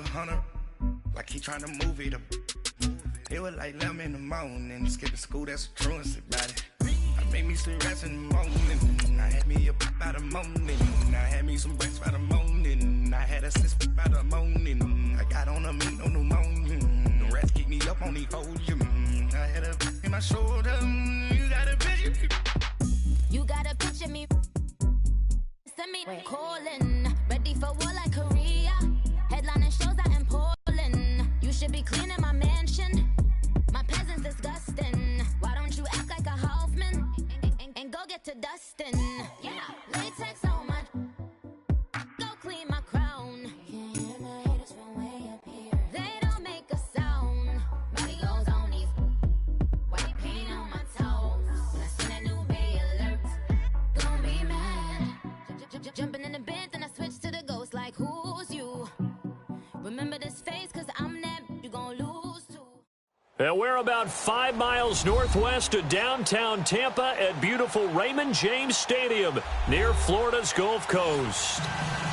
100, like he trying to move it up. It was like 11 in the morning, skipping school, that's a truancy about it. I made me some rats in the morning, I had me a pop out of morning. I had me some breaks by the morning, I had a sis by the morning. I got on a meat on the morning, the rats keep me up on the podium. I had a in my shoulder, you got a picture. You got a picture me, send me calling, ready for war like Korea. Headlining shows out in Poland, you should be cleaning my mansion. My peasants disgusting. Why don't you act like a Hoffman and go get to dustin'? Yeah, latex on my. Go clean my crown. Can't hear my haters from way up here. They don't make a sound. Body goes on these. White paint on my toes. When I see that new Bay alert, don't be mad. Jumping in the bed, then I switch to the ghost. Like who's you? Remember this face, cause I'm that you gon' lose too. And we're about 5 miles northwest of downtown Tampa at beautiful Raymond James Stadium near Florida's Gulf Coast.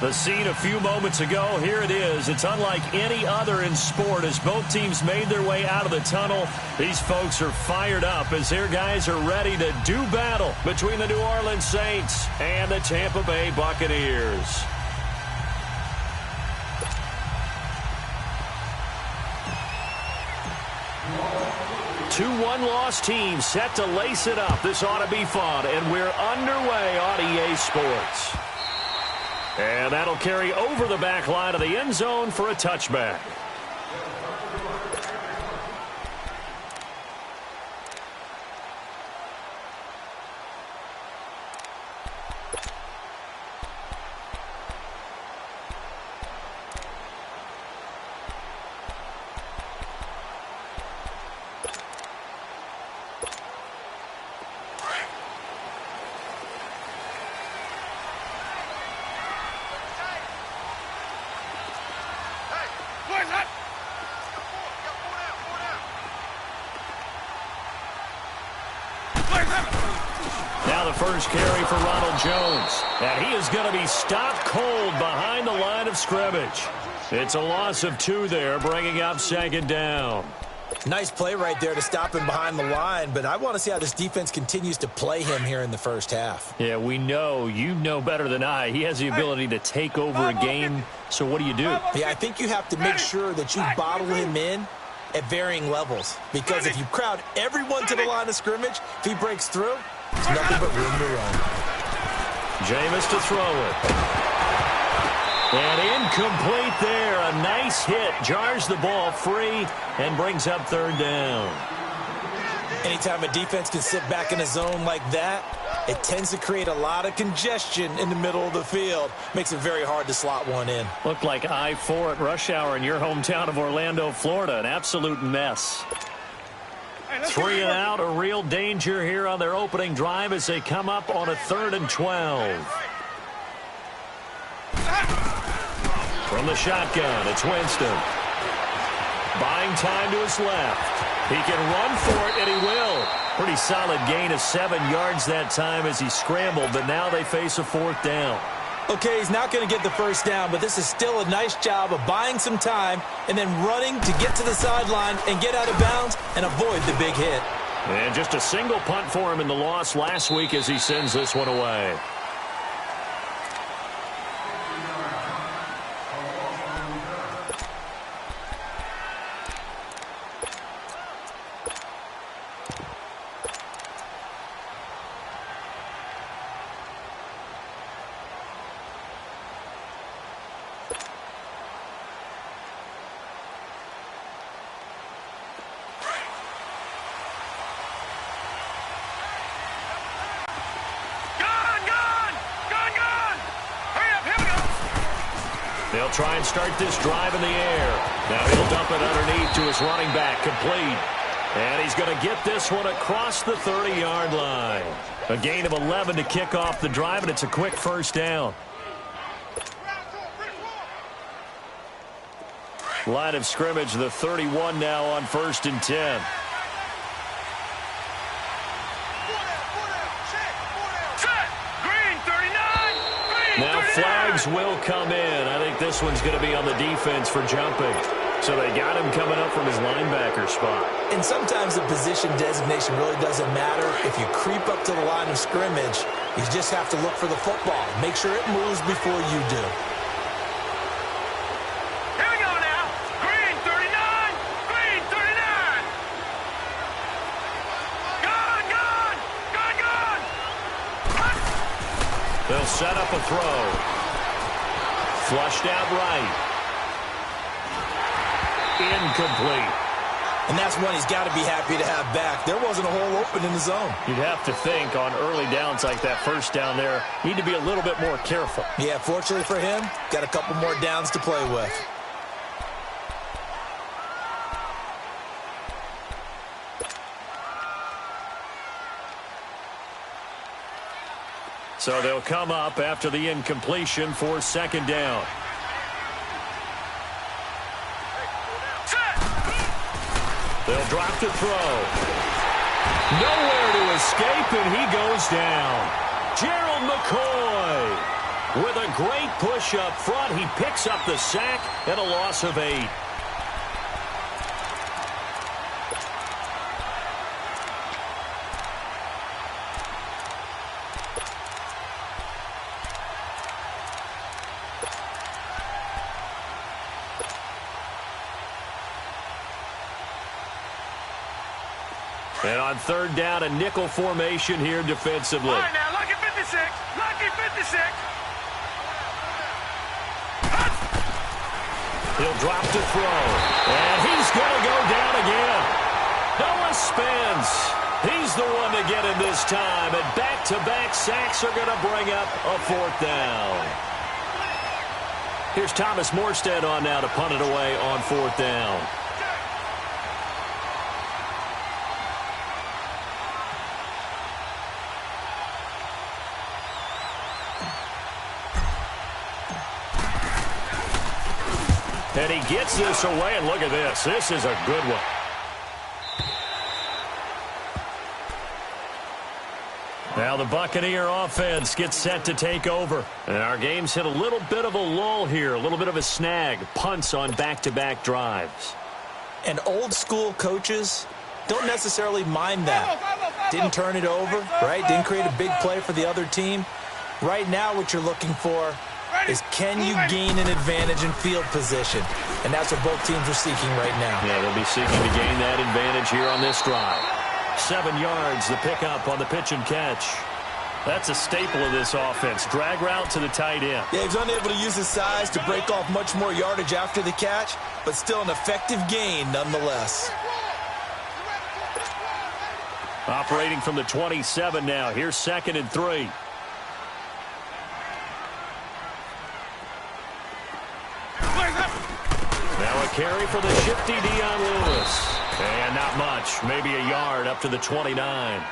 The scene a few moments ago, here it is. It's unlike any other in sport as both teams made their way out of the tunnel. These folks are fired up as their guys are ready to do battle between the New Orleans Saints and the Tampa Bay Buccaneers. 2-1 loss team set to lace it up. This ought to be fun, and we're underway on EA Sports. And that'll carry over the back line of the end zone for a touchback. Now the first carry for Ronald Jones. And he is going to be stopped cold behind the line of scrimmage. It's a loss of 2 there, bringing up second down. Nice play right there to stop him behind the line, but I want to see how this defense continues to play him here in the first half. Yeah, we know. You know better than I. He has the ability to take over a game, so what do? Yeah, I think you have to make sure that you bottle him in at varying levels, because if you crowd everyone to the line of scrimmage, if he breaks through, there's nothing but room to run. Jameis to throw it. And incomplete there. A nice hit. Jars the ball free and brings up third down. Anytime a defense can sit back in a zone like that, it tends to create a lot of congestion in the middle of the field. Makes it very hard to slot one in. Looked like I-4 at rush hour in your hometown of Orlando, Florida. An absolute mess. 3 and out, a real danger here on their opening drive as they come up on a 3rd and 12. From the shotgun, it's Winston. Buying time to his left. He can run for it, and he will. Pretty solid gain of 7 yards that time as he scrambled, but now they face a 4th down. Okay, he's not going to get the first down, but this is still a nice job of buying some time and then running to get to the sideline and get out of bounds and avoid the big hit. And just a single punt for him in the loss last week as he sends this one away. They'll try and start this drive in the air. Now he'll dump it underneath to his running back, complete. And he's going to get this one across the 30-yard line. A gain of 11 to kick off the drive, and it's a quick first down. Line of scrimmage, the 31 now on 1st and 10. Now flags will come in. I think this one's going to be on the defense for jumping. So they got him coming up from his linebacker spot. And sometimes the position designation really doesn't matter. If you creep up to the line of scrimmage, you just have to look for the football. Make sure it moves before you do. Here we go now. Green 39. Green 39. Gone, gone. Gone, gone. They'll set up a throw. Flushed out right. Incomplete. And that's one he's got to be happy to have back. There wasn't a hole open in the zone. You'd have to think on early downs like that first down there, need to be a little bit more careful. Yeah, fortunately for him, got a couple more downs to play with. So they'll come up after the incompletion for second down. They'll drop to throw. Nowhere to escape, and he goes down. Gerald McCoy with a great push up front. He picks up the sack and a loss of 8. And on third down, a nickel formation here defensively. All right, now, lucky 56. Lucky 56. He'll drop to throw. And he's going to go down again. Noah spins. He's the one to get him this time. And back-to-back sacks are going to bring up a fourth down. Here's Thomas Morstead on now to punt it away on fourth down. And he gets this away, and look at this. This is a good one. Now the Buccaneer offense gets set to take over. And our game's hit a little bit of a lull here, a little bit of a snag. Punts on back-to-back drives. And old-school coaches don't necessarily mind that. Didn't turn it over, right? Didn't create a big play for the other team. Right now what you're looking for is can you gain an advantage in field position? And that's what both teams are seeking right now. Yeah, they'll be seeking to gain that advantage here on this drive. 7 yards, the pickup on the pitch and catch. That's a staple of this offense. Drag route to the tight end. Yeah, he's unable to use his size to break off much more yardage after the catch, but still an effective gain nonetheless. Operating from the 27 now. Here's 2nd and 3. Now a carry for the shifty Dion Lewis. And not much. Maybe a yard up to the 29.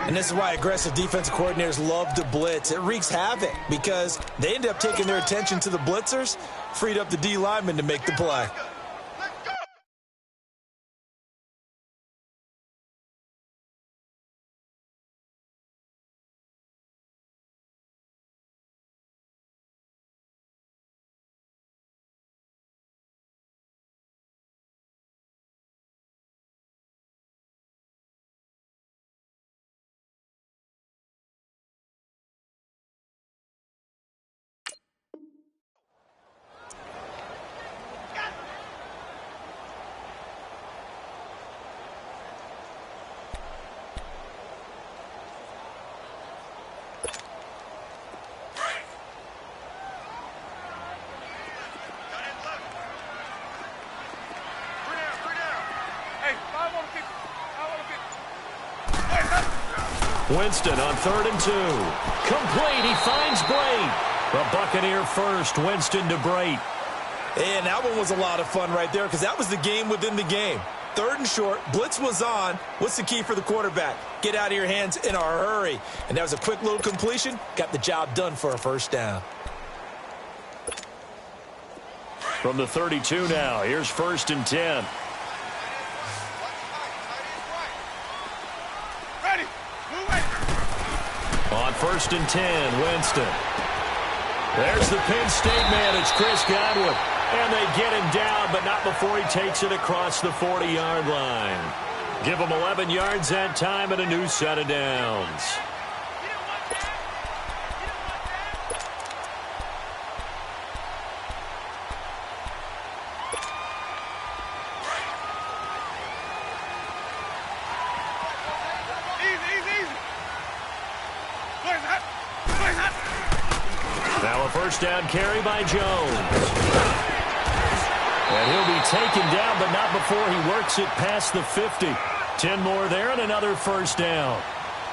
And this is why aggressive defensive coordinators love to blitz. It wreaks havoc because they end up taking their attention to the blitzers, freed up the D lineman to make the play. Winston on 3rd and 2. Complete. He finds Brait. The Buccaneer first. Winston to Brait. And that one was a lot of fun right there because that was the game within the game. 3rd and short. Blitz was on. What's the key for the quarterback? Get out of your hands in a hurry. And that was a quick little completion. Got the job done for a first down. From the 32 now. Here's 1st and 10. Ready. Move it. On 1st and 10, Winston. There's the Penn State man. It's Chris Godwin. And they get him down, but not before he takes it across the 40-yard line. Give him 11 yards that time and a new set of downs. Now a first down carry by Jones. And he'll be taken down, but not before he works it past the 50. 10 more there and another first down.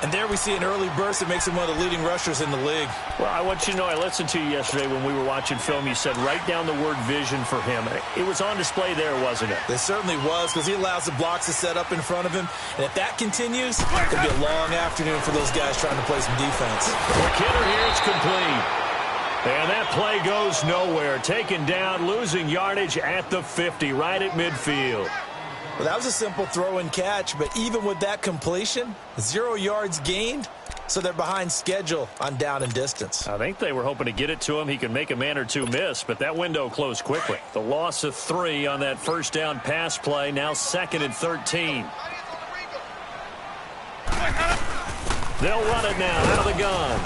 And there we see an early burst that makes him one of the leading rushers in the league. Well, I want you to know, I listened to you yesterday when we were watching film. You said write down the word vision for him. It was on display there, wasn't it? It certainly was, because he allows the blocks to set up in front of him. And if that continues, it could be a long afternoon for those guys trying to play some defense. McKinnon here, it's complete. And that play goes nowhere. Taken down, losing yardage at the 50, right at midfield. Well, that was a simple throw and catch, but even with that completion, 0 yards gained, so they're behind schedule on down and distance. I think they were hoping to get it to him. He could make a man or two miss, but that window closed quickly. The loss of 3 on that first down pass play, now 2nd and 13. They'll run it now out of the gun.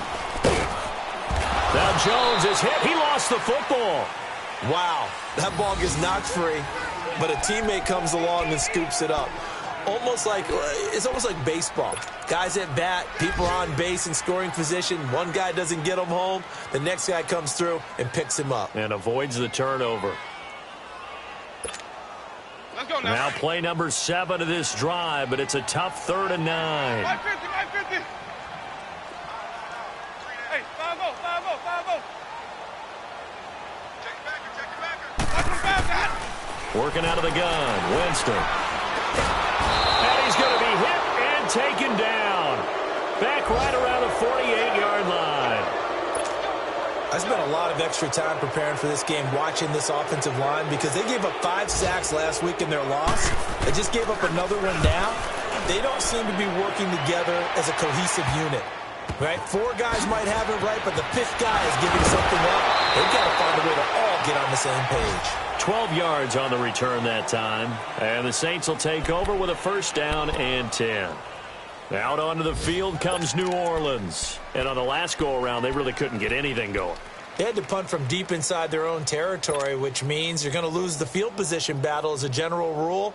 Now Jones is hit. He lost the football. Wow, that ball gets knocked free, but a teammate comes along and scoops it up. It's almost like baseball. Guys at bat, people are on base in scoring position. One guy doesn't get him home. The next guy comes through and picks him up. And avoids the turnover. Let's go now play number 7 of this drive, but it's a tough 3rd and 9. 550. Hey, 5-0. Working out of the gun, Winston. And he's going to be hit and taken down. Back right around the 48-yard line. I spent a lot of extra time preparing for this game, watching this offensive line, because they gave up 5 sacks last week in their loss. They just gave up another one now. They don't seem to be working together as a cohesive unit. Right? 4 guys might have it right, but the 5th guy is giving something up. They've got to find a way to all get on the same page. 12 yards on the return that time. And the Saints will take over with a first down and 10. Out onto the field comes New Orleans. And on the last go-around, they really couldn't get anything going. They had to punt from deep inside their own territory, which means you're going to lose the field position battle as a general rule.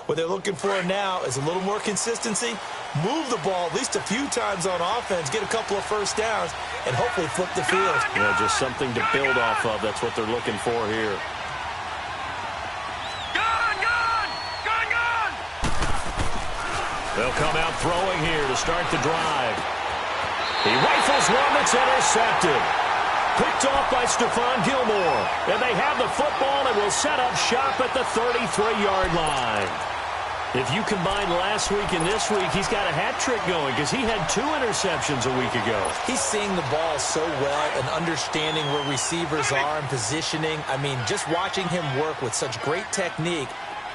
What they're looking for now is a little more consistency, move the ball at least a few times on offense, get a couple of first downs, and hopefully flip the field. Yeah, just something to build off of. That's what they're looking for here. They'll come out throwing here to start the drive. He rifles one that's intercepted. Picked off by Stephon Gilmore. And they have the football and will set up shop at the 33-yard line. If you combine last week and this week, he's got a hat trick going because he had 2 interceptions a week ago. He's seeing the ball so well and understanding where receivers are and positioning. I mean, just watching him work with such great technique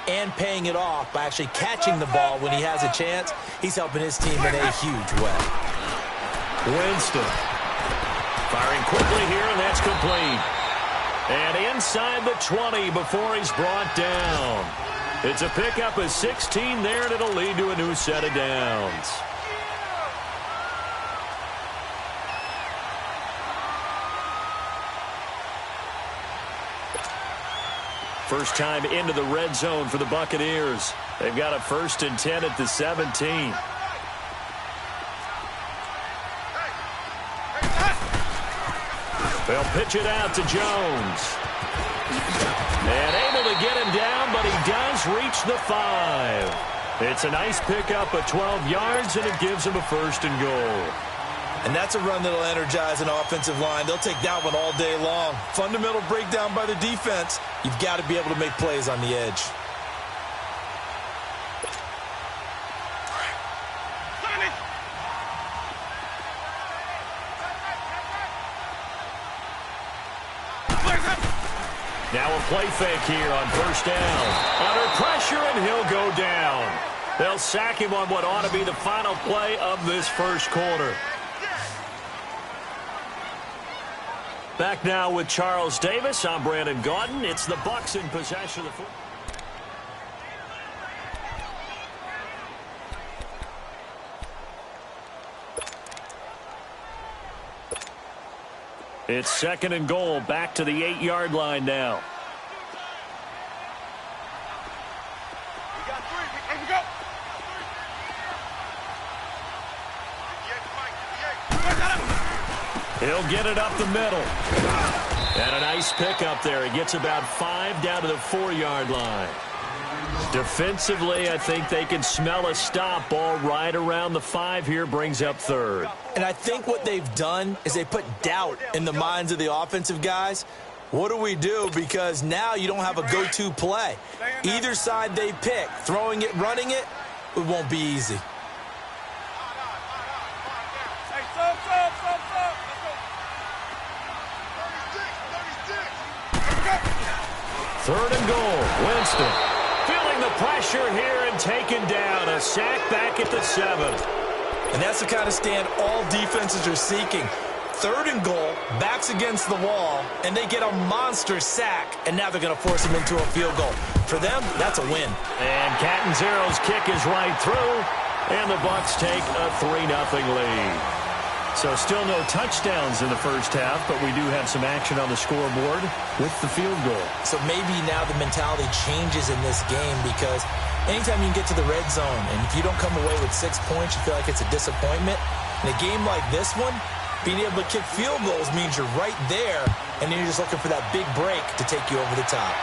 and paying it off by actually catching the ball when he has a chance, he's helping his team in a huge way. Winston firing quickly here, and that's complete. And inside the 20 before he's brought down. It's a pickup of 16 there, and it'll lead to a new set of downs. First time into the red zone for the Buccaneers. They've got a 1st and 10 at the 17. They'll pitch it out to Jones. And able to get him down, but he does reach the 5. It's a nice pickup of 12 yards, and it gives him a 1st and goal. And that's a run that'll energize an offensive line. They'll take that one all day long. Fundamental breakdown by the defense. You've got to be able to make plays on the edge. Now a play fake here on first down. Under pressure, and he'll go down. They'll sack him on what ought to be the final play of this first quarter. Back now with Charles Davis. I'm Brandon Gaudin. It's the Bucs in possession of the football. It's 2nd and goal, back to the 8-yard line now. We got 3. Let's go. He'll get it up the middle. And a nice pickup there. He gets about 5 down to the 4-yard line. Defensively, I think they can smell a stop. Ball right around the 5 here, brings up 3rd. And I think what they've done is they put doubt in the minds of the offensive guys. What do we do? Because now you don't have a go-to play. Either side they pick, throwing it, running it, it won't be easy. Hey, sub. Let's go. 3rd and goal, Winston. Feeling the pressure here and taken down. A sack back at the 7. And that's the kind of stand all defenses are seeking. 3rd and goal, backs against the wall, and they get a monster sack, and now they're going to force him into a field goal. For them, that's a win. And Catanzero's kick is right through, and the Bucs take a 3-0 lead. So still no touchdowns in the first half, but we do have some action on the scoreboard with the field goal. So maybe now the mentality changes in this game because anytime you can get to the red zone, and if you don't come away with 6 points, you feel like it's a disappointment. In a game like this one, being able to kick field goals means you're right there, and then you're just looking for that big break to take you over the top.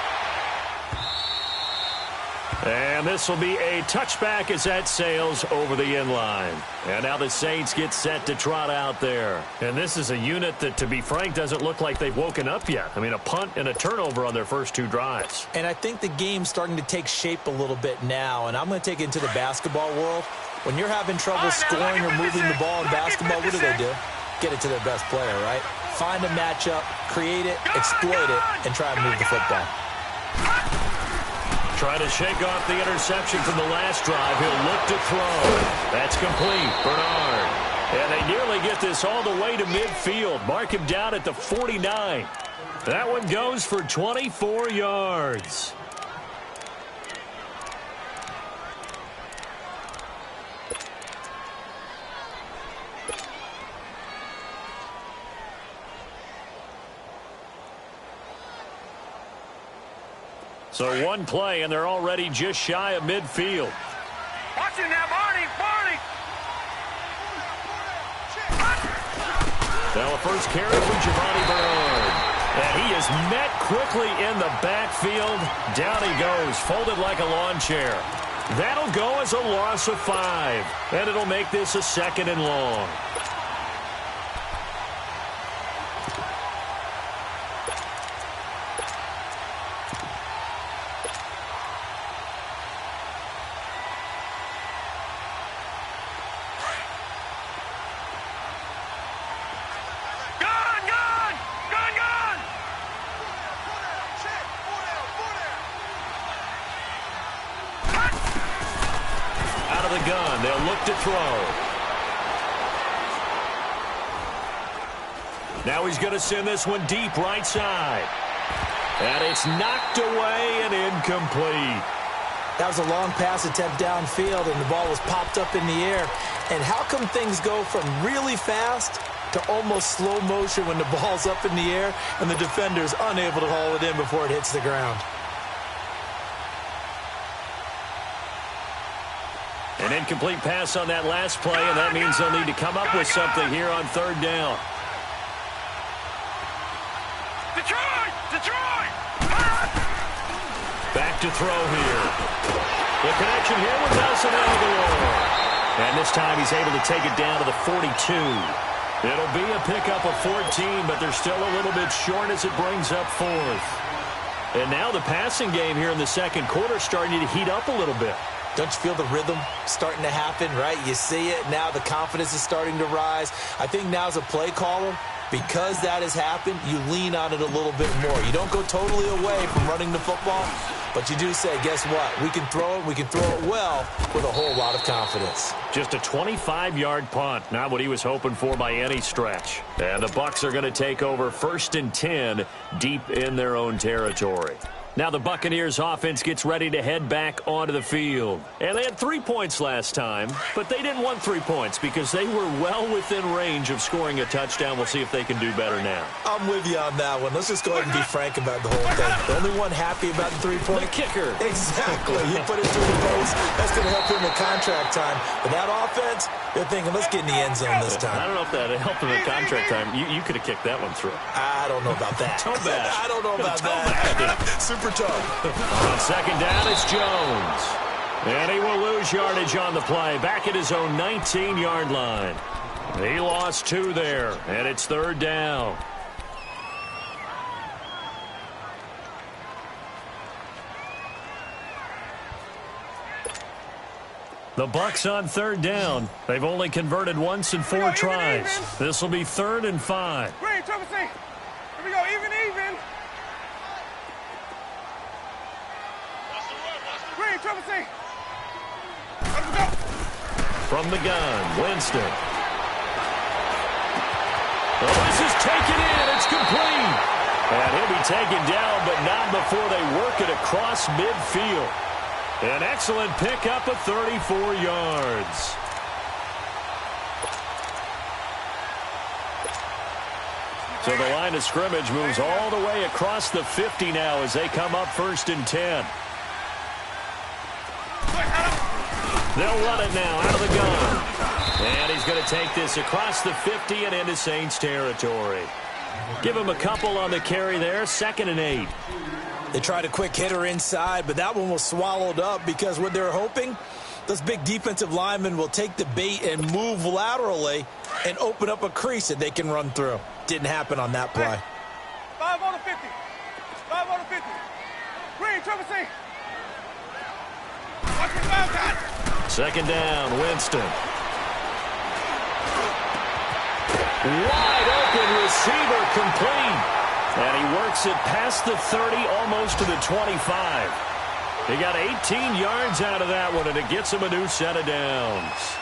And this will be a touchback as that sails over the inline. And now the Saints get set to trot out there. And this is a unit that, to be frank, doesn't look like they've woken up yet. I mean, a punt and a turnover on their first 2 drives. And I think the game's starting to take shape a little bit now, and I'm going to take it into the basketball world. When you're having trouble scoring or moving the ball in basketball, what do? Get it to their best player, right? Find a matchup, create it, exploit it, and try and move the football. Try to shake off the interception from the last drive. He'll look to throw. That's complete. Bernard. And they nearly get this all the way to midfield. Mark him down at the 49. That one goes for 24 yards. So one play, and they're already just shy of midfield. Watch it now, Barney. Now a first carry for Giovanni Bernard. And he is met quickly in the backfield. Down he goes, folded like a lawn chair. That'll go as a loss of 5. And it'll make this a 2nd and long. Gun. They'll look to throw. Now he's going to send this one deep right side. And it's knocked away and incomplete. That was a long pass attempt downfield, and the ball was popped up in the air. And how come things go from really fast to almost slow motion when the ball's up in the air and the defender's unable to haul it in before it hits the ground? An incomplete pass on that last play, and that means they'll need to come up with something here on 3rd down. Detroit! Back to throw here. The connection here with Nelson Aguilar. And this time he's able to take it down to the 42. It'll be a pickup of 14, but they're still a little bit short as it brings up 4th. And now the passing game here in the second quarter starting to heat up a little bit. Don't you feel the rhythm starting to happen, right? You see it. Now the confidence is starting to rise. I think now as a play caller, because that has happened, you lean on it a little bit more. You don't go totally away from running the football, But you do say, guess what? We can throw it. We can throw it well with a whole lot of confidence. Just a 25-yard punt. Not what he was hoping for by any stretch. And the Bucs are going to take over 1st and 10 deep in their own territory. Now the Buccaneers offense gets ready to head back onto the field. And they had 3 points last time, but they didn't want 3 points because they were well within range of scoring a touchdown. We'll see if they can do better now. I'm with you on that one. Let's just go ahead and be frank about the whole thing. The only one happy about the 3-point? The kicker. Exactly. He put it through the post. That's going to help him in contract time. But that offense, they're thinking, let's get in the end zone this time. I don't know if that helped him in contract time. You could have kicked that one through. I don't know about that. Toe bash. I don't know about that. Super tough. On 2nd down, it's Jones. And he will lose yardage on the play. Back at his own 19-yard line. He lost 2 there, and it's 3rd down. The Bucs on 3rd down. They've only converted once in 4 tries. This will be 3rd and 5. Green, Trevor, see. Here we go, even. Green, Trevor, see. Let's go. From the gun, Winston. Oh, this is taken in. It's complete. And he'll be taken down, but not before they work it across midfield. An excellent pickup of 34 yards. So the line of scrimmage moves all the way across the 50 now as they come up 1st and 10. They'll run it now out of the gun. And he's going to take this across the 50 and into Saints territory. Give him a couple on the carry there, 2nd and 8. They tried a quick hitter inside, but that one was swallowed up because what they're hoping, those big defensive linemen will take the bait and move laterally and open up a crease that they can run through. Didn't happen on that play. 5 on the 50. 5 on the 50. Green, Trevor, see. Watch the 5, God. 2nd down, Winston. Wide open receiver complete. And he works it past the 30, almost to the 25. He got 18 yards out of that one, and it gets him a new set of downs.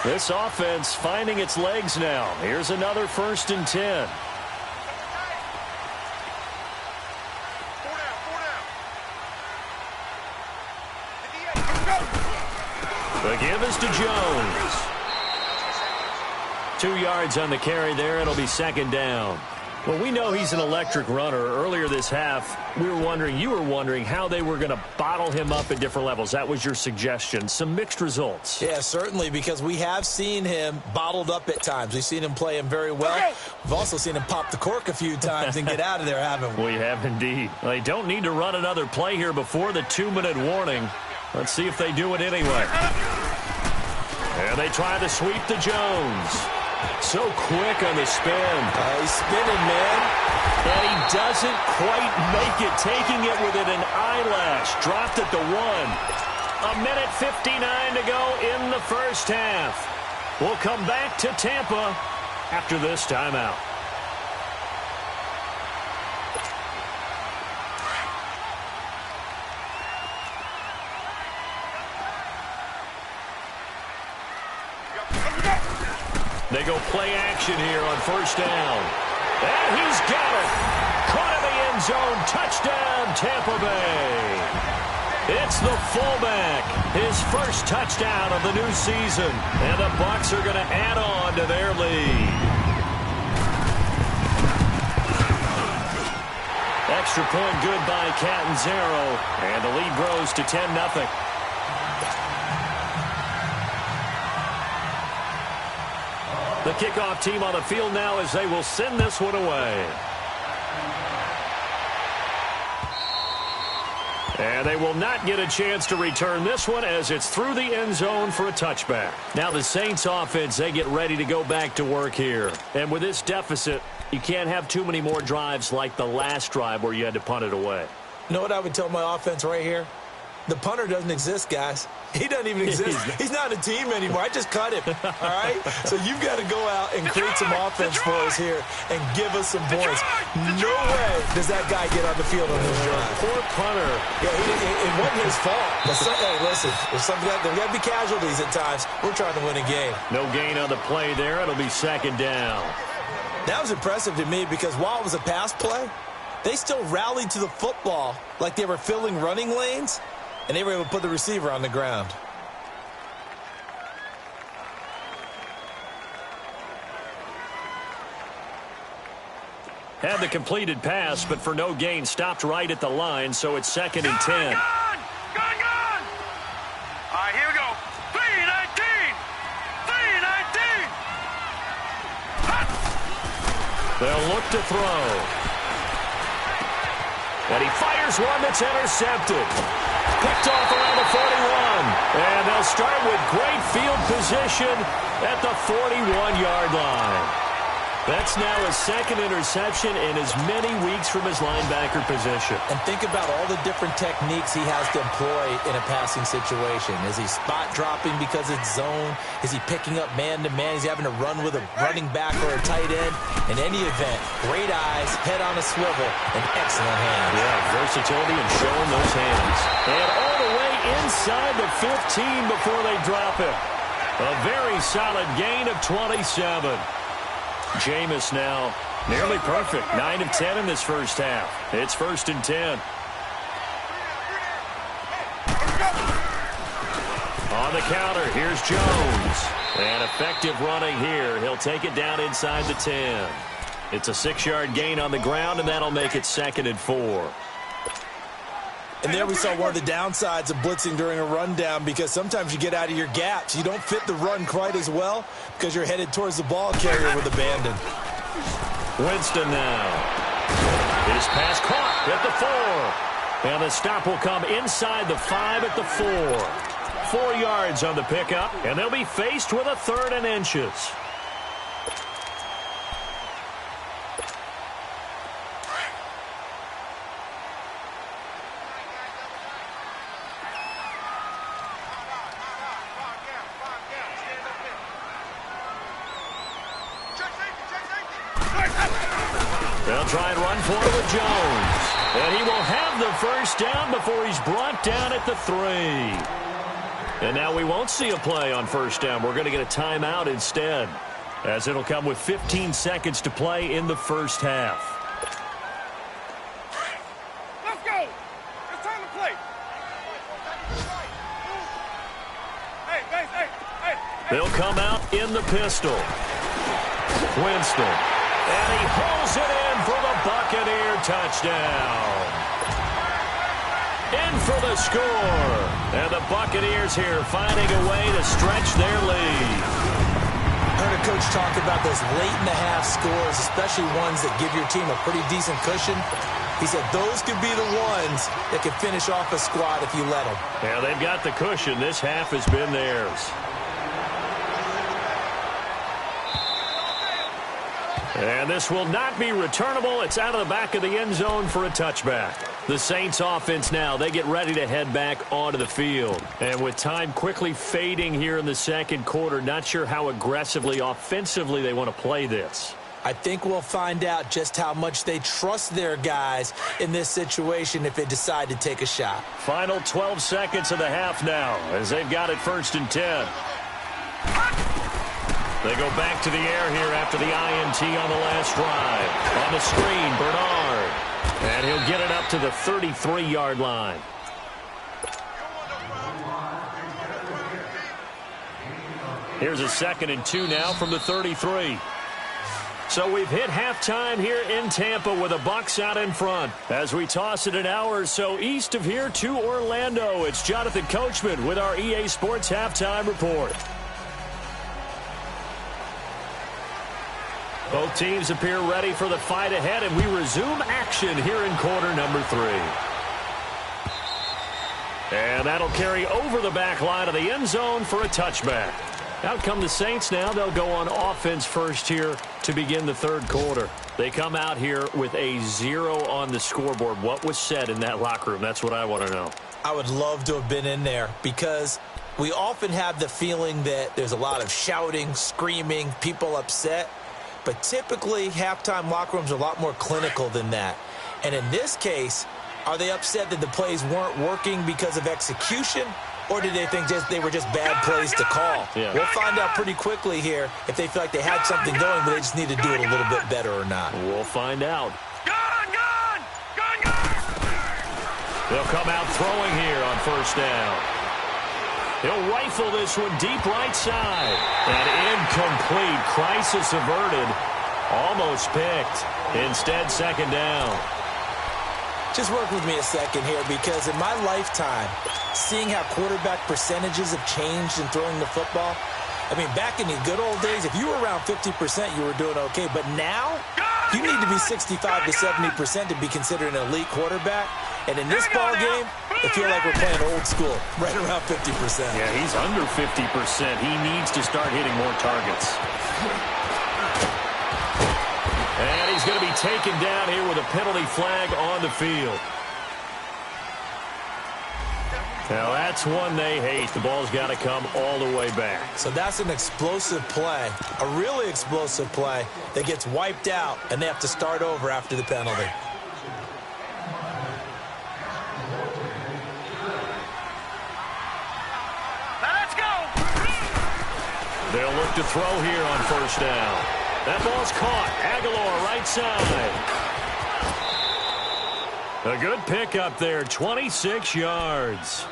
This offense finding its legs now. Here's another 1st and 10. The give is to Jones. 2 yards on the carry there. It'll be 2nd down. Well, we know he's an electric runner. Earlier this half, you were wondering how they were going to bottle him up at different levels. That was your suggestion. Some mixed results. Yeah, certainly, because we have seen him bottled up at times. We've seen him play him very well. We've also seen him pop the cork a few times and get out of there, haven't we? We have indeed. They don't need to run another play here before the 2-minute warning. Let's see if they do it anyway. And they try to sweep to Jones. So quick on the spin. He's spinning, man. And he doesn't quite make it, taking it within an eyelash. Dropped at the 1. 1:59 to go in the 1st half. We'll come back to Tampa after this timeout. They go play action here on 1st down. And he's got it. Caught in the end zone. Touchdown, Tampa Bay. It's the fullback. His first touchdown of the new season. And the Bucs are going to add on to their lead. Extra point good by Catanzaro. And the lead grows to 10-0. The kickoff team on the field now as they will send this one away. And they will not get a chance to return this one as it's through the end zone for a touchback. Now the Saints offense, they get ready to go back to work here. And with this deficit, you can't have too many more drives like the last drive where you had to punt it away. You know what I would tell my offense right here? The punter doesn't exist, guys. He doesn't even exist. He's not a team anymore. I just cut him, all right? So you've got to go out and create some offense for us here and give us some points. No way does that guy get on the field on this drive. Poor punter. Yeah, it wasn't his fault. But hey, listen, there's got to be casualties at times. We're trying to win a game. No gain on the play there. It'll be second down. That was impressive to me because while it was a pass play, they still rallied to the football like they were filling running lanes, and they were able to put the receiver on the ground. Had the completed pass, but for no gain, stopped right at the line, so it's second and 10. Gone! All right, here we go. 3-19! 3-19! They'll look to throw. And he fires one that's intercepted. Picked off around the 41. And they'll start with great field position at the 41-yard line. That's now his second interception in as many weeks from his linebacker position. And think about all the different techniques he has to employ in a passing situation. Is he spot dropping because it's zone? Is he picking up man-to-man? Is he having to run with a running back or a tight end? In any event, great eyes, head on a swivel, and excellent hands. Yeah, versatility and showing those hands. And all the way inside the 15 before they drop it. A very solid gain of 27. Jameis now nearly perfect. 9 of 10 in this first half. It's first and 10. On the counter, here's Jones. And effective running here. He'll take it down inside the 10. It's a 6-yard gain on the ground, and that'll make it second and 4. And there we saw one of the downsides of blitzing during a rundown, because sometimes you get out of your gaps. You don't fit the run quite as well because you're headed towards the ball carrier with abandon. Winston now. His pass caught at the 4. And the stop will come inside the 5 at the 4. 4 yards on the pickup, and they'll be faced with a 3rd and inches. They'll try and run for it with Jones. And he will have the first down before he's brought down at the 3. And now we won't see a play on first down. We're going to get a timeout instead, as it'll come with 15 seconds to play in the first half. Let's go! It's time to play! Hey! They'll come out in the pistol. Winston. And he hauls it in for the Buccaneer touchdown. In for the score. And the Buccaneers here finding a way to stretch their lead. I heard a coach talk about those late-in-the-half scores, especially ones that give your team a pretty decent cushion. He said those could be the ones that can finish off a squad if you let them. Yeah, they've got the cushion. This half has been theirs. And this will not be returnable. It's out of the back of the end zone for a touchback. The Saints offense now, they get ready to head back onto the field. And with time quickly fading here in the second quarter, not sure how aggressively, offensively they want to play this. I think we'll find out just how much they trust their guys in this situation if they decide to take a shot. Final 12 seconds of the half now as they've got it first and 10. They go back to the air here after the INT on the last drive. On the screen, Bernard. And he'll get it up to the 33-yard line. Here's a 2nd and 2 now from the 33. So we've hit halftime here in Tampa with the Bucs out in front. As we toss it an hour or so east of here to Orlando, it's Jonathan Coachman with our EA Sports Halftime Report. Both teams appear ready for the fight ahead, and we resume action here in quarter number 3. And that'll carry over the back line of the end zone for a touchback. Out come the Saints now. They'll go on offense first here to begin the third quarter. They come out here with a 0 on the scoreboard. What was said in that locker room? That's what I want to know. I would love to have been in there because we often have the feeling that there's a lot of shouting, screaming, people upset. But typically, halftime locker rooms are a lot more clinical than that. And in this case, are they upset that the plays weren't working because of execution? Or did they think they were just bad plays to call? Yeah. We'll find out pretty quickly here if they feel like they had something going, but they just need to do it a little bit better or not. We'll find out. Gun! They'll come out throwing here on first down. He'll rifle this one deep right side. And incomplete. Crisis averted. Almost picked. Instead, second down. Just work with me a second here, because in my lifetime, seeing how quarterback percentages have changed in throwing the football, I mean, back in the good old days, if you were around 50%, you were doing okay. But now, you need to be 65 to 70% to be considered an elite quarterback. And in this ball game, I feel like we're playing old school, right around 50%. Yeah, he's under 50%. He needs to start hitting more targets. And he's going to be taken down here with a penalty flag on the field. Now, that's one they hate. The ball's got to come all the way back. So that's an explosive play, a really explosive play that gets wiped out, and they have to start over after the penalty. Let's go! They'll look to throw here on first down. That ball's caught. Aguilar right side. A good pickup there, 26 yards.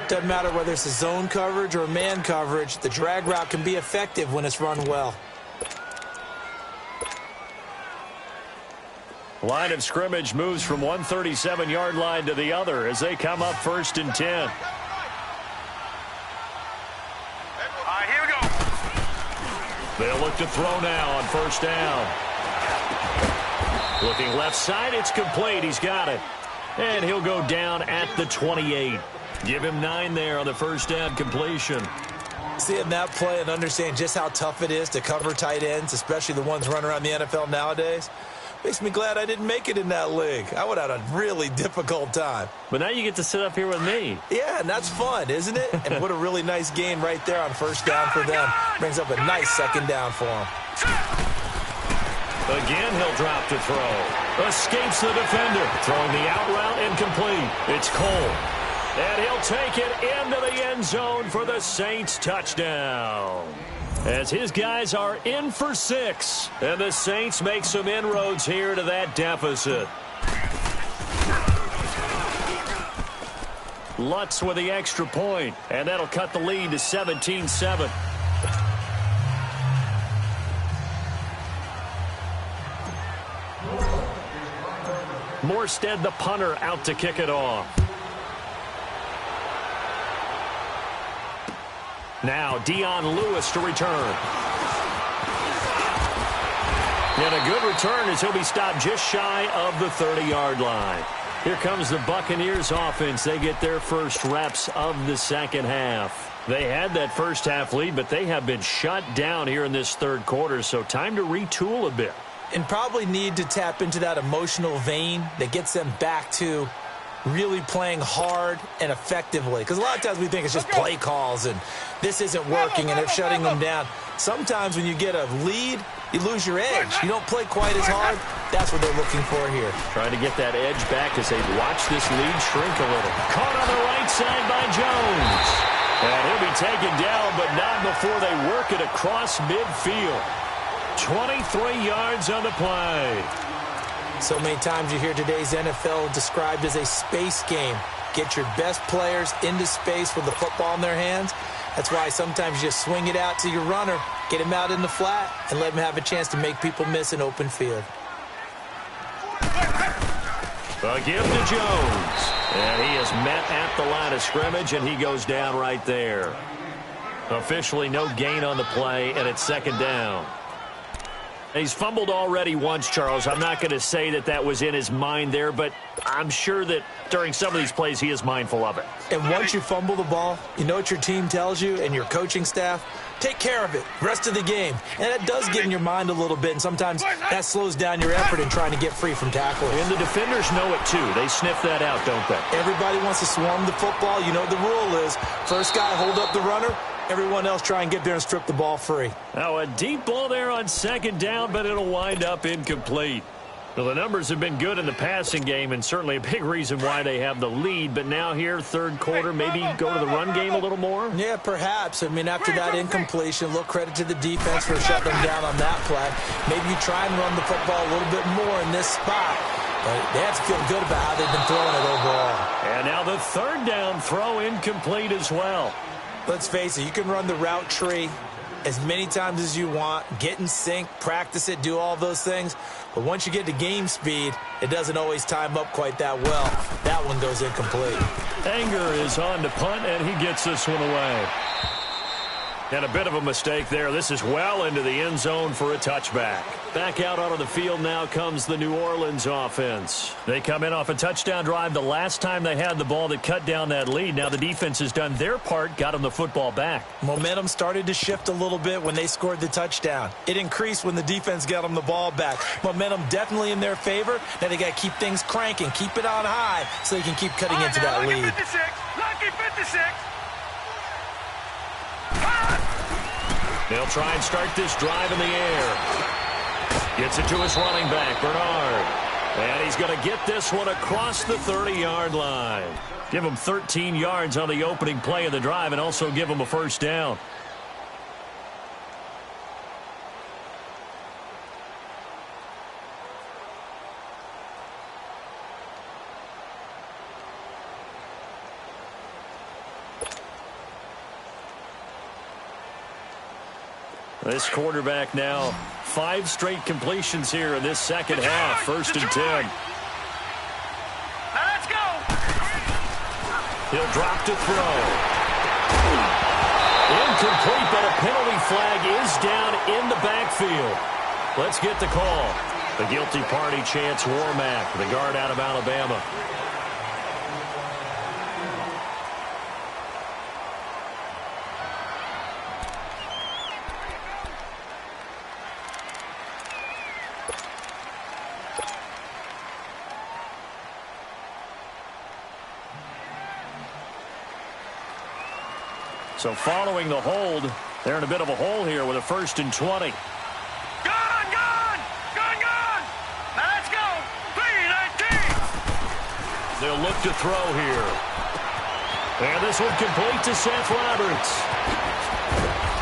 Doesn't matter whether it's a zone coverage or man coverage, the drag route can be effective when it's run well. Line of scrimmage moves from 137-yard line to the other as they come up 1st and 10. All right, here we go. They'll look to throw now on first down. Looking left side, it's complete. He's got it. And he'll go down at the 28. Give him 9 there on the first down completion. Seeing that play and understanding just how tough it is to cover tight ends, especially the ones running around the NFL nowadays, makes me glad I didn't make it in that league. I would have had a really difficult time. But now you get to sit up here with me. Yeah, and that's fun, isn't it? And what a really nice gain right there on first down for them. Brings up a nice second down for them. Again, he'll drop to throw. Escapes the defender. Throwing the out route incomplete. It's Cole. And he'll take it into the end zone for the Saints touchdown. As his guys are in for 6. And the Saints make some inroads here to that deficit. Lutz with the extra point. And that'll cut the lead to 17-7. Morstead, the punter, out to kick it off. Now Dion Lewis to return. And a good return as he'll be stopped just shy of the 30-yard line. Here comes the Buccaneers offense. They get their first reps of the second half. They had that first half lead, but they have been shut down here in this third quarter, so time to retool a bit. And probably need to tap into that emotional vein that gets them back to really playing hard and effectively. Because a lot of times we think it's just play calls and this isn't working and it's shutting them down. Sometimes when you get a lead, you lose your edge. You don't play quite as hard. That's what they're looking for here. Trying to get that edge back as they watch this lead shrink a little. Caught on the right side by Jones. And he'll be taken down, but not before they work it across midfield. 23 yards on the play. So many times you hear today's NFL described as a space game. Get your best players into space with the football in their hands. That's why sometimes you just swing it out to your runner, get him out in the flat, and let him have a chance to make people miss an open field. A give to Jones. And he is met at the line of scrimmage, and he goes down right there. Officially no gain on the play, and it's second down. He's fumbled already once, Charles. I'm not going to say that that was in his mind there, but I'm sure that during some of these plays he is mindful of it. And once you fumble the ball, you know what your team tells you and your coaching staff? Take care of it rest of the game. And that does get in your mind a little bit, and sometimes that slows down your effort in trying to get free from tackling. And the defenders know it, too. They sniff that out, don't they? Everybody wants to swarm the football. You know what the rule is. First guy, hold up the runner. Everyone else try and get there and strip the ball free. Now a deep ball there on second down, but it'll wind up incomplete. Well, the numbers have been good in the passing game, and certainly a big reason why they have the lead. But now here, third quarter, maybe go to the run game a little more? Yeah, perhaps. I mean, after that incompletion, a little credit to the defense for shutting them down on that play. Maybe you try and run the football a little bit more in this spot. But they have to feel good about how they've been throwing it overall. And now the third down throw incomplete as well. Let's face it, you can run the route tree as many times as you want, get in sync, practice it, do all those things. But once you get to game speed, it doesn't always time up quite that well. That one goes incomplete. Anger is on to punt, and he gets this one away. And a bit of a mistake there. This is well into the end zone for a touchback. Back out onto the field now comes the New Orleans offense. They come in off a touchdown drive the last time they had the ball that cut down that lead. Now the defense has done their part, got them the football back. Momentum started to shift a little bit when they scored the touchdown. It increased when the defense got them the ball back. Momentum definitely in their favor. Now they got to keep things cranking, keep it on high so they can keep cutting into that lead. Lucky 56. They'll try and start this drive in the air. Gets it to his running back, Bernard. And he's going to get this one across the 30-yard line. Give him 13 yards on the opening play of the drive and also give him a first down. This quarterback now, 5 straight completions here in this second half. First and 10. Now let's go. He'll drop to throw. Incomplete, but a penalty flag is down in the backfield. Let's get the call. The guilty party, Chance Warmack, the guard out of Alabama. So following the hold, they're in a bit of a hole here with a first and 20. Gone. Now let's go. 3-19. They'll look to throw here. And this one complete to Seth Roberts.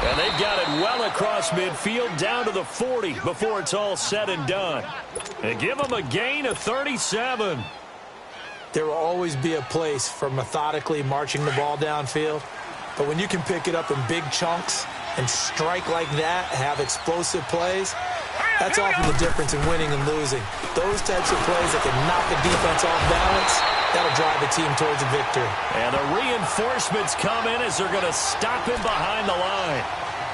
And they've got it well across midfield down to the 40 before it's all said and done. And give them a gain of 37. There will always be a place for methodically marching the ball downfield. But when you can pick it up in big chunks and strike like that, have explosive plays, that's often the difference in winning and losing. Those types of plays that can knock the defense off balance, that'll drive the team towards a victory. And the reinforcements come in as they're going to stop him behind the line.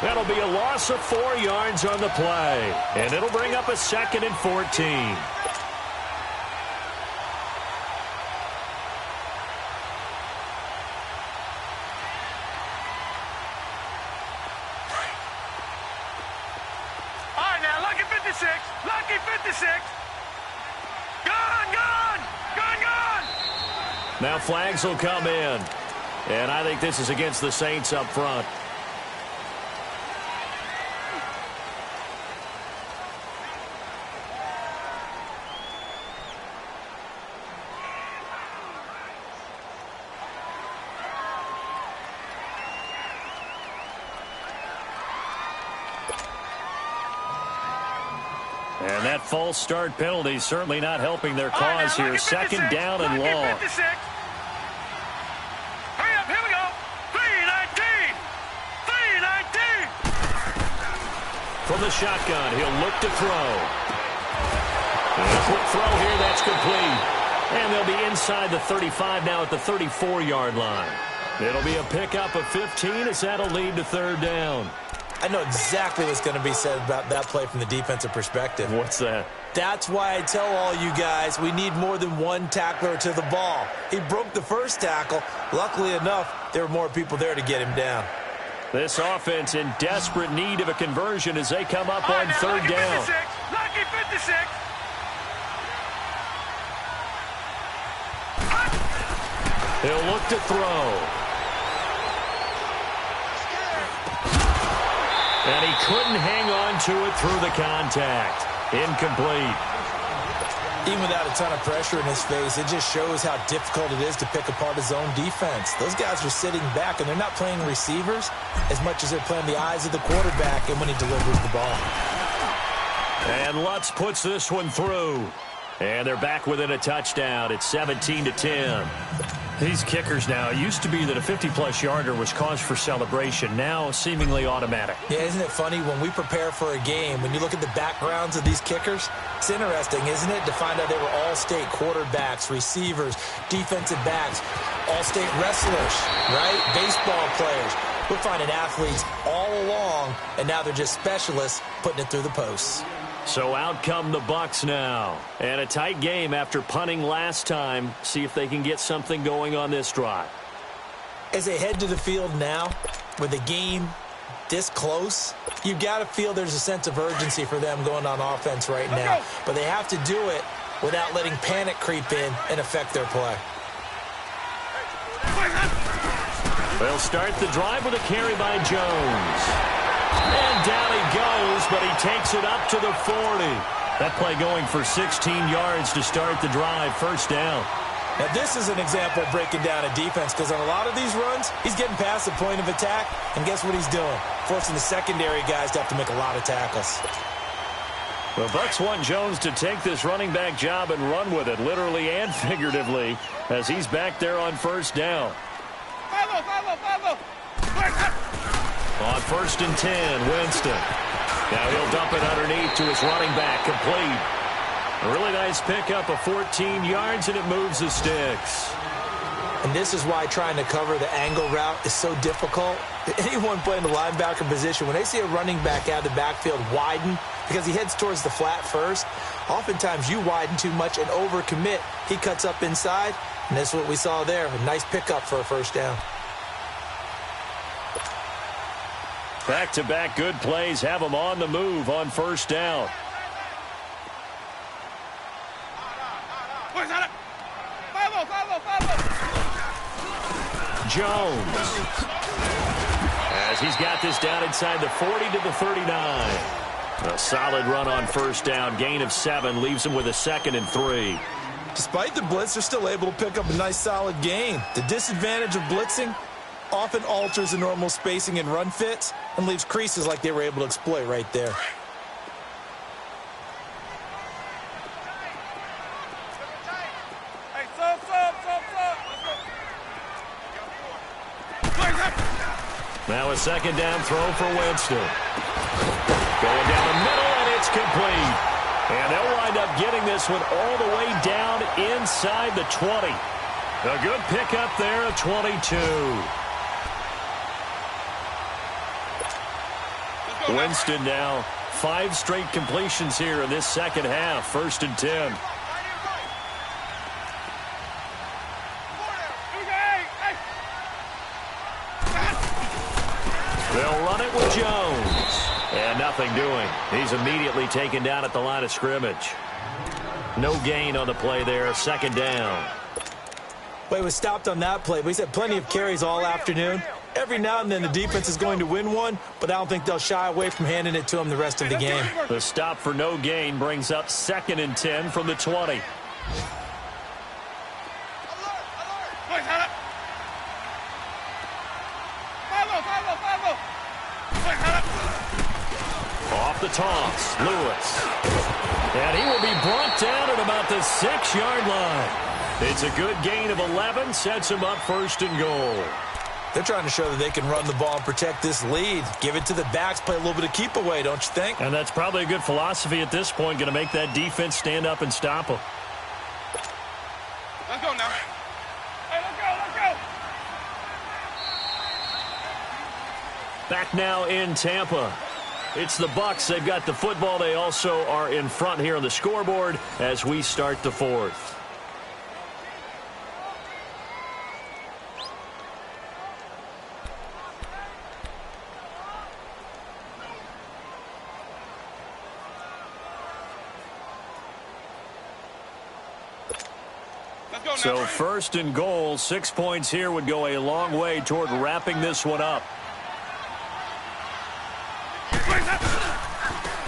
That'll be a loss of 4 yards on the play. And it'll bring up a second and 14. Lucky 56. Gone. Now flags will come in. And I think this is against the Saints up front. And that false start penalty certainly not helping their cause here. Second down and long. Hurry up, here we go. 3-19. From the shotgun, he'll look to throw. And a quick throw here, that's complete. And they'll be inside the 35 now at the 34-yard line. It'll be a pickup of 15 as that'll lead to third down. I know exactly what's going to be said about that play from the defensive perspective. What's that? That's why I tell all you guys we need more than one tackler to the ball. He broke the first tackle. Luckily enough, there were more people there to get him down. This offense in desperate need of a conversion as they come up on third down. 56. Lucky 56. He'll look to throw. And he couldn't hang on to it through the contact. Incomplete. Even without a ton of pressure in his face, it just shows how difficult it is to pick apart his own defense. Those guys are sitting back, and they're not playing receivers as much as they're playing the eyes of the quarterback and when he delivers the ball. And Lutz puts this one through. And they're back within a touchdown. It's 17-10. These kickers now, it used to be that a 50-plus yarder was cause for celebration. Now, seemingly automatic. Yeah, isn't it funny when we prepare for a game, when you look at the backgrounds of these kickers, it's interesting, isn't it, to find out they were all-state quarterbacks, receivers, defensive backs, all-state wrestlers, right? Baseball players. We're finding athletes all along, and now they're just specialists putting it through the posts. So out come the Bucs now. And a tight game after punting last time. See if they can get something going on this drive. As they head to the field now, with the game this close, you've got to feel there's a sense of urgency for them going on offense right now. But they have to do it without letting panic creep in and affect their play. They'll start the drive with a carry by Jones. And down he goes, but he takes it up to the 40. That play going for 16 yards to start the drive, first down. Now, this is an example of breaking down a defense, because on a lot of these runs, he's getting past the point of attack, and guess what he's doing? Forcing the secondary guys to have to make a lot of tackles. The Bucs want Jones to take this running back job and run with it, literally and figuratively, as he's back there on first down. Follow. On 1st and 10, Winston. Now he'll dump it underneath to his running back, complete. A really nice pickup of 14 yards, and it moves the sticks. And this is why trying to cover the angle route is so difficult. Anyone playing the linebacker position, when they see a running back out of the backfield widen, because he heads towards the flat first, oftentimes you widen too much and overcommit. He cuts up inside, and that's what we saw there. A nice pickup for a first down. Back-to-back good plays have them on the move on first down. Jones. As he's got this down inside the 40 to the 39. A solid run on first down. Gain of 7 leaves him with a 2nd and 3. Despite the blitz, they're still able to pick up a nice solid gain. The disadvantage of blitzing often alters the normal spacing and run fits and leaves creases like they were able to exploit right there. Now a 2nd down throw for Winston. Going down the middle, and it's complete. And they'll wind up getting this one all the way down inside the 20. A good pickup there at 22. Winston now 5 straight completions here in this second half. 1st and 10. They'll run it with Jones. And nothing doing. He's immediately taken down at the line of scrimmage. No gain on the play there. 2nd down. Well, he was stopped on that play, but he's had plenty of carries all afternoon. Every now and then the defense is going to win one, but I don't think they'll shy away from handing it to him the rest of the game. The stop for no gain brings up 2nd and 10 from the 20. Off the toss, Lewis. And he will be brought down at about the 6-yard line. It's a good gain of 11, sets him up 1st and goal. They're trying to show that they can run the ball and protect this lead. Give it to the backs, play a little bit of keep away, don't you think? And that's probably a good philosophy at this point, going to make that defense stand up and stop them. Let's go now. Hey, let's go. Back now in Tampa. It's the Bucs. They've got the football. They also are in front here on the scoreboard as we start the fourth. So first and goal, 6 points here would go a long way toward wrapping this one up.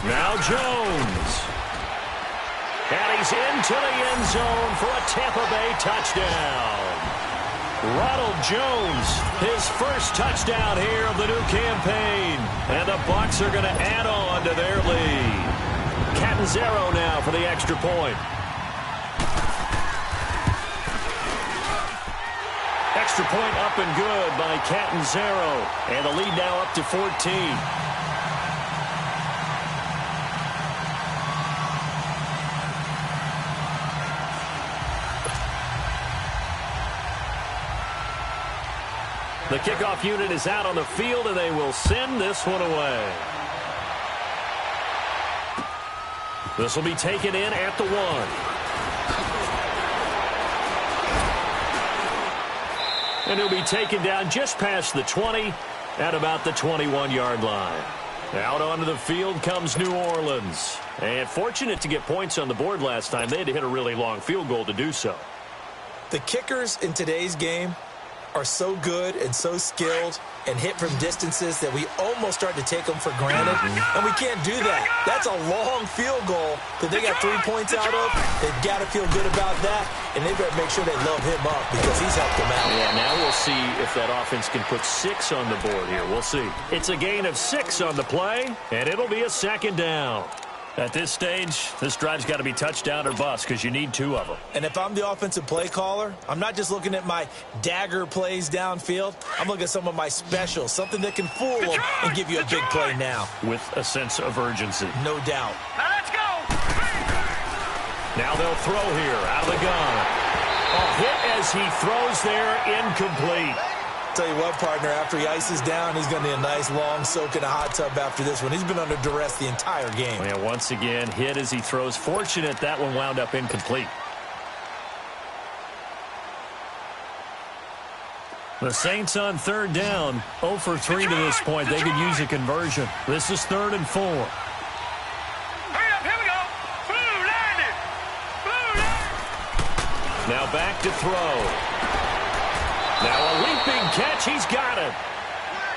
Now Jones. And he's into the end zone for a Tampa Bay touchdown. Ronald Jones, his first touchdown here of the new campaign. And the Bucs are going to add on to their lead. Catanzaro now for the extra point. Extra point up and good by Catanzaro. And the lead now up to 14. The kickoff unit is out on the field, and they will send this one away. This will be taken in at the 1. And he'll be taken down just past the 20 at about the 21-yard line. Out onto the field comes New Orleans. And fortunate to get points on the board last time. They had to hit a really long field goal to do so. The kickers in today's game are so good and so skilled and hit from distances that we almost start to take them for granted, and we can't do that. That's a long field goal that they got 3 points out of. They've got to feel good about that, and they better make sure they love him up because he's helped them out. Yeah, now we'll see if that offense can put 6 on the board here. We'll see. It's a gain of 6 on the play, and it'll be a second down. At this stage, this drive's got to be touchdown or bust because you need 2 of them. And if I'm the offensive play caller, I'm not just looking at my dagger plays downfield. I'm looking at some of my specials, something that can fool them and give you a big play now. With a sense of urgency. No doubt. Now let's go. Now they'll throw here out of the gun. A hit as he throws there, incomplete. Tell you what, partner, after he ices down, he's going to need a nice long soak in a hot tub after this one. He's been under duress the entire game. Yeah, once again, hit as he throws. Fortunate that one wound up incomplete. The Saints on third down, 0 for 3 to this point. They could use a conversion. This is 3rd and 4. Hurry up, here we go. Blue landed. Blue landed. Now back to throw. Now a leaping catch. He's got it.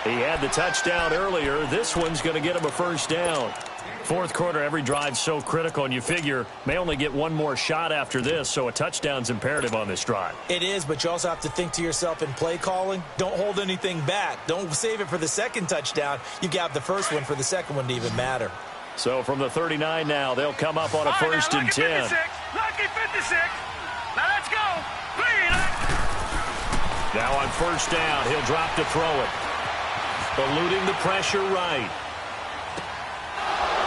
He had the touchdown earlier. This one's going to get him a first down. Fourth quarter, every drive's so critical, and you figure may only get one more shot after this, so a touchdown's imperative on this drive. It is, but you also have to think to yourself in play calling, don't hold anything back. Don't save it for the second touchdown. You got the first one for the second one to even matter. So from the 39 now, they'll come up on a first and 10. Lucky 56. Now let's go. Now on first down, he'll drop to throw it. Eluding the pressure right.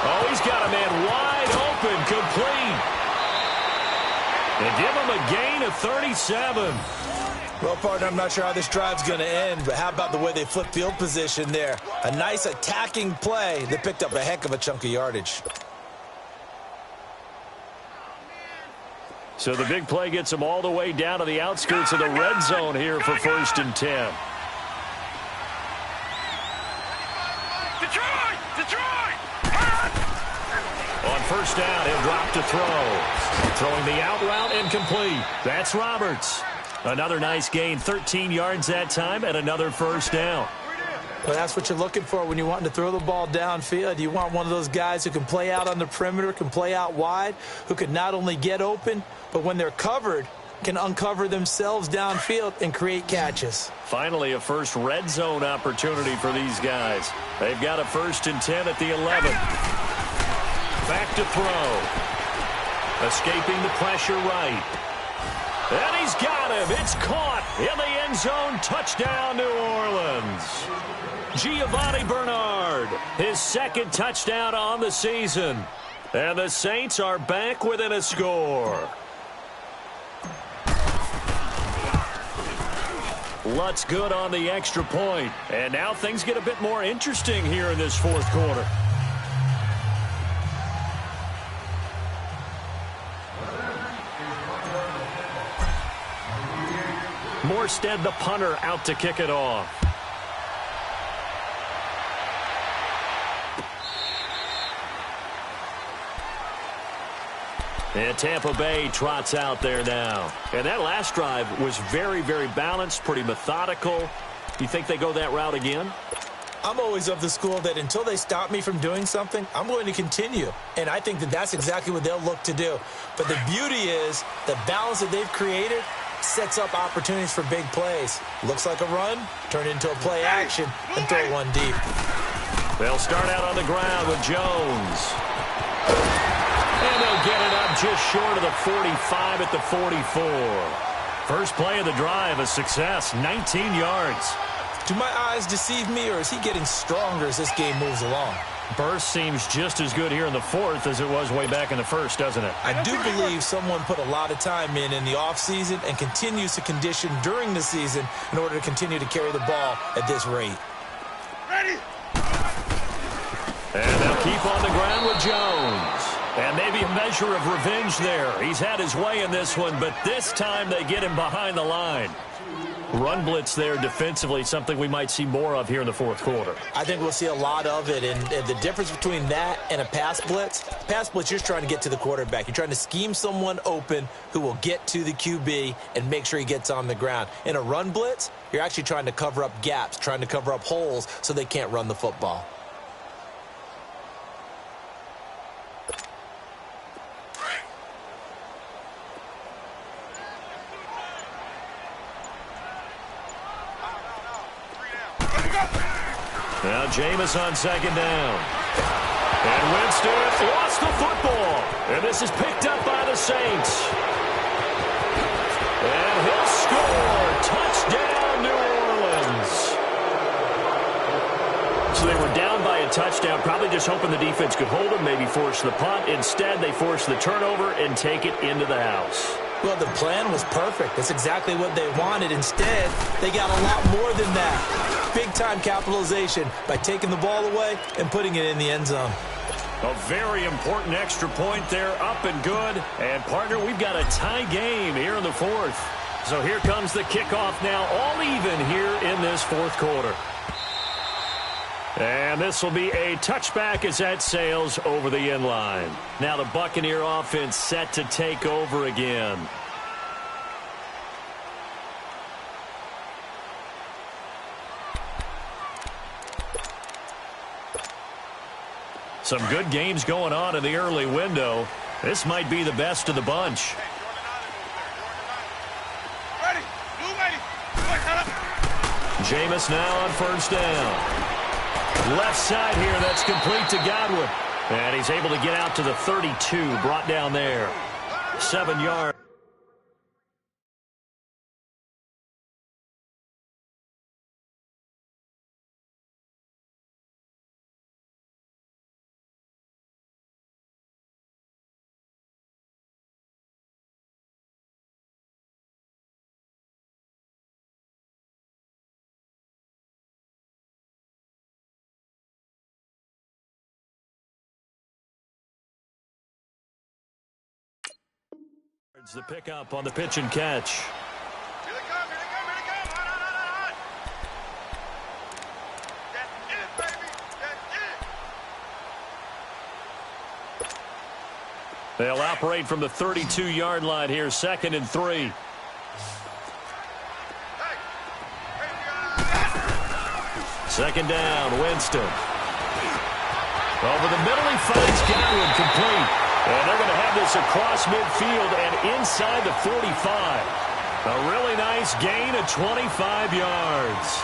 Oh, he's got a man wide open, complete. They give him a gain of 37. Well, partner, I'm not sure how this drive's going to end, but how about the way they flip field position there? A nice attacking play that picked up a heck of a chunk of yardage. So the big play gets him all the way down to the outskirts of the red zone here for first and 10. Detroit! On first down, he'll drop to throw. Throwing the out route incomplete. That's Roberts. Another nice gain, 13 yards that time, and another first down. Well, that's what you're looking for when you're wanting to throw the ball downfield. You want one of those guys who can play out on the perimeter, can play out wide, who can not only get open, but when they're covered, can uncover themselves downfield and create catches. Finally, a first red zone opportunity for these guys. They've got a first and 10 at the 11. Back to throw. Escaping the pressure right. And he's got him. It's caught in the end zone. Touchdown, New Orleans. Giovanni Bernard, his second touchdown on the season. And the Saints are back within a score. Lutz good on the extra point. And now things get a bit more interesting here in this fourth quarter. Morstead, the punter, out to kick it off. And Tampa Bay trots out there now. And that last drive was very, very balanced, pretty methodical. You think they go that route again? I'm always of the school that until they stop me from doing something, I'm going to continue. And I think that that's exactly what they'll look to do. But the beauty is the balance that they've created sets up opportunities for big plays. Looks like a run, turn into a play action, and throw one deep. They'll start out on the ground with Jones. And they'll get it up just short of the 45 at the 44. First play of the drive, a success, 19 yards. Do my eyes deceive me, or is he getting stronger as this game moves along? Burst seems just as good here in the fourth as it was way back in the first, doesn't it? I do believe someone put a lot of time in the offseason and continues to condition during the season in order to continue to carry the ball at this rate. Ready? And they'll keep on the ground with Jones. And maybe a measure of revenge there. He's had his way in this one, but this time they get him behind the line. Run blitz there defensively, something we might see more of here in the fourth quarter. I think we'll see a lot of it, and the difference between that and a pass blitz, you're just trying to get to the quarterback. You're trying to scheme someone open who will get to the QB and make sure he gets on the ground. In a run blitz, you're actually trying to cover up gaps, trying to cover up holes so they can't run the football. Now Jameis on second down. And Winston lost the football. And this is picked up by the Saints. And he'll score. Touchdown, New Orleans. So they were down by a touchdown, probably just hoping the defense could hold them, maybe force the punt. Instead, they force the turnover and take it into the house. Well, the plan was perfect. That's exactly what they wanted. Instead, they got a lot more than that. Big-time capitalization by taking the ball away and putting it in the end zone. A very important extra point there, up and good. And, partner, we've got a tie game here in the fourth. So here comes the kickoff now, all even here in this fourth quarter. And this will be a touchback as that sails over the end line. Now the Buccaneer offense set to take over again. Some good games going on in the early window. This might be the best of the bunch. Jameis now on first down. Left side here, that's complete to Godwin. And he's able to get out to the 32, brought down there. 7 yards. The pickup on the pitch and catch. Here they come, here they come, here they come. Hot. That's it, baby. That's it. They'll operate from the 32-yard line here, 2nd and 3. Second down, Winston. Over the middle, he finds Godwin, complete. And they're going to have this across midfield and inside the 45. A really nice gain of 25 yards.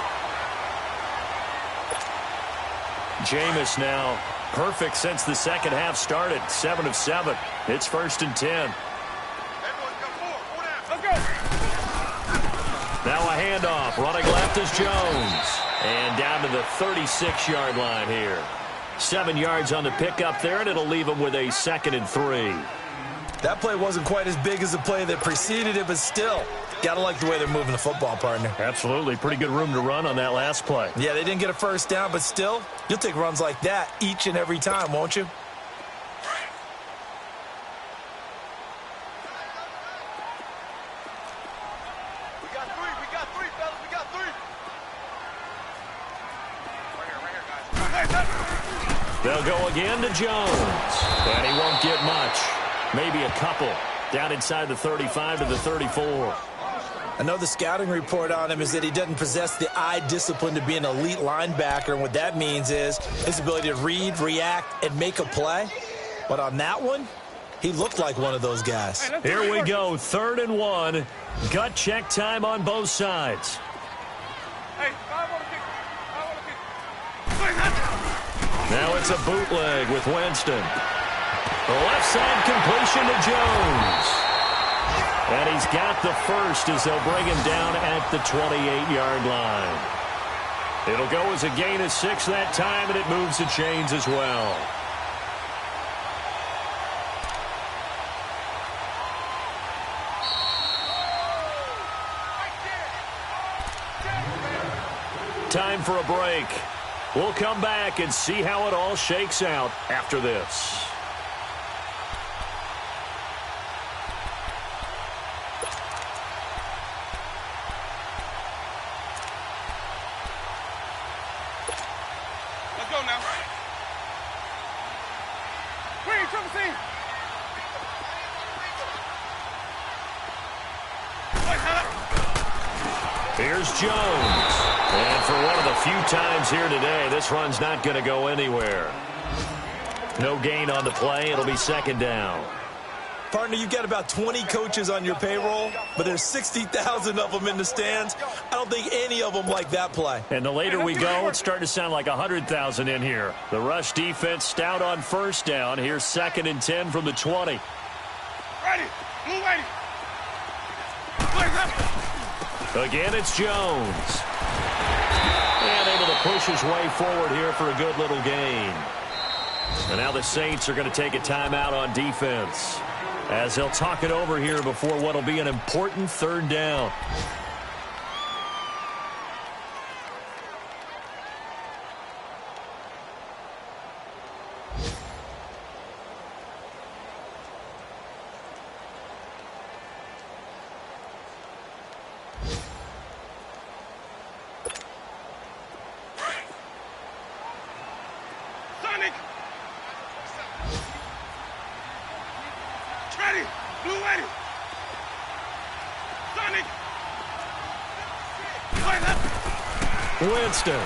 Jameis now perfect since the second half started. 7 of 7. It's 1st and 10. Everyone come forward. Let's go. Now a handoff. Running left is Jones. And down to the 36-yard line here. 7 yards on the pickup there, and it'll leave them with a 2nd and 3. That play wasn't quite as big as the play that preceded it, but still, Gotta like the way they're moving the football, partner. Absolutely. Pretty good room to run on that last play. Yeah, they didn't get a first down, but still, you'll take runs like that each and every time, won't you? We got three, fellas. We got three. They'll go again to Jones. And he won't get much. Maybe a couple. Down inside the 35 to the 34. I know the scouting report on him is that he doesn't possess the eye discipline to be an elite linebacker, and what that means is his ability to read, react, and make a play. But on that one, he looked like one of those guys. Here we go, 3rd and 1. Gut check time on both sides. Hey, I want to kick. Now it's a bootleg with Winston. The left side completion to Jones. And he's got the first as they'll bring him down at the 28-yard line. It'll go as a gain of 6 that time, and it moves the chains as well. Time for a break. We'll come back and see how it all shakes out after this. Let's go now. Green, triple C. Here's Jones. And for one of the few times here today, this run's not going to go anywhere. No gain on the play. It'll be 2nd down. Partner, you've got about 20 coaches on your payroll, but there's 60,000 of them in the stands. I don't think any of them like that play. And the later we go, it's starting to sound like 100,000 in here. The rush defense stout on 1st down. Here's 2nd and 10 from the 20. Ready. Move ready. Again, it's Jones. And able to push his way forward here for a good little gain. And now the Saints are going to take a timeout on defense, as they'll talk it over here before what will be an important 3rd down. Sonic. Ready. Blue ready. Sonic. Winston.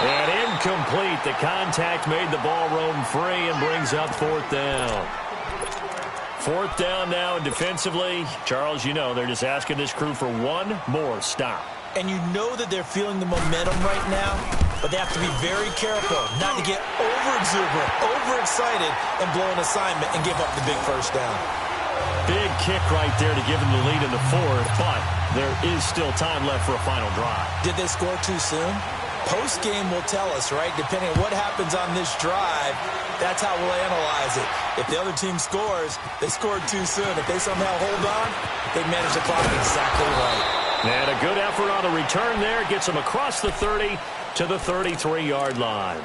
And incomplete. The contact made the ball roam free and brings up 4th down. 4th down now, and defensively, Charles, you know, they're just asking this crew for one more stop. And you know that they're feeling the momentum right now, but they have to be very careful not to get over-exuberant, overexcited, and blow an assignment and give up the big 1st down. Big kick right there to give them the lead in the 4th, but there is still time left for a final drive. Did they score too soon? Post-game will tell us, right? Depending on what happens on this drive, that's how we'll analyze it. If the other team scores, they scored too soon. If they somehow hold on, they manage the clock exactly right. And a good effort on the return there. Gets them across the 30 to the 33-yard line.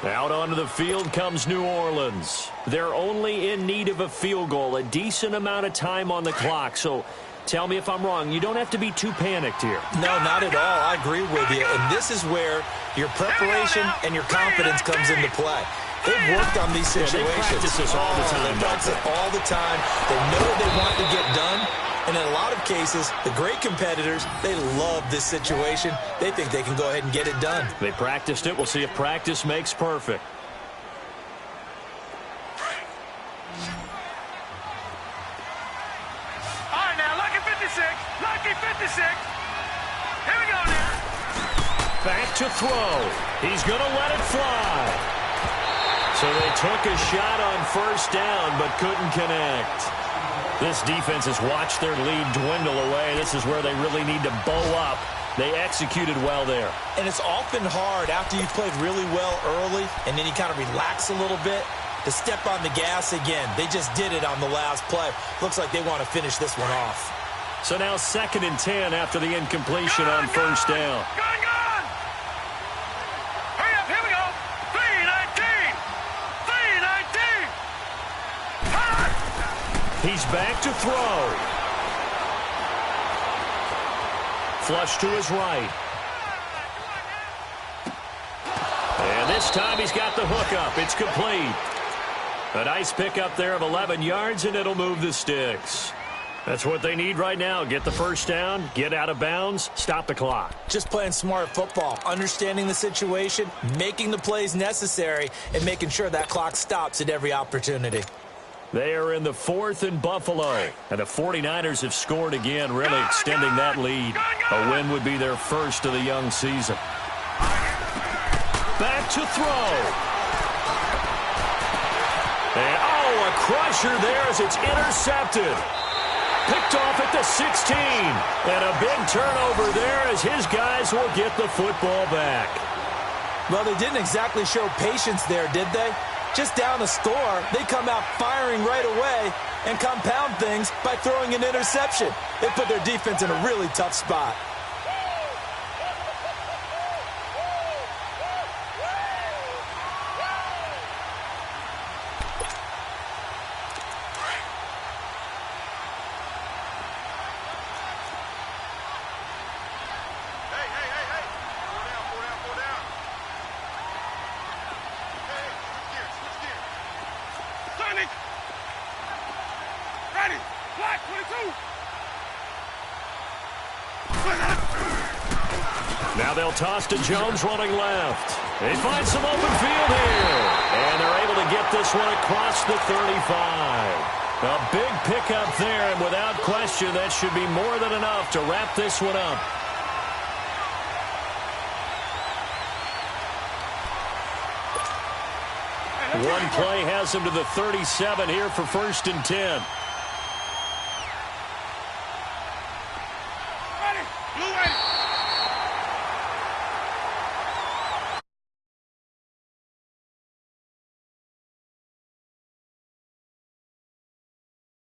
Out onto the field comes New Orleans. They're only in need of a field goal, a decent amount of time on the clock. So tell me if I'm wrong. You don't have to be too panicked here. No, not at all. I agree with you. And this is where your preparation and your confidence comes into play. They've worked on these situations. They practice this all the time. They practice it all the time. They know what they want to get done. And in a lot of cases, the great competitors, they love this situation. They think they can go ahead and get it done. They practiced it. We'll see if practice makes perfect. All right, now, lucky 56. Lucky 56. Here we go now. Back to throw. He's going to let it fly. So they took a shot on 1st down, but couldn't connect. This defense has watched their lead dwindle away. This is where they really need to bow up. They executed well there. And it's often hard after you've played really well early and then you kind of relax a little bit. to step on the gas again. They just did it on the last play. Looks like they want to finish this one off. So now 2nd and 10 after the incompletion on first down. Gone! Hurry up, here we go. 3-19. 3-19. He's back to throw. Flush to his right. And this time he's got the hook up. It's complete. A nice pickup there of 11 yards, and it'll move the sticks. That's what they need right now. Get the first down, get out of bounds, stop the clock. Just playing smart football, understanding the situation, making the plays necessary, and making sure that clock stops at every opportunity. They are in the 4th and Buffalo, and the 49ers have scored again, really extending that lead. A win would be their first of the young season. Back to throw. And, a crusher there as it's intercepted. Picked off at the 16. And a big turnover there as his guys will get the football back. Well, they didn't exactly show patience there, did they? Just down a score, they come out firing right away and compound things by throwing an interception. They put their defense in a really tough spot. Ready. Black 22. Now they'll toss to Jones running left. They find some open field here. And they're able to get this one across the 35. A big pickup there, and without question, that should be more than enough to wrap this one up. One play has him to the 37 here for 1st and 10.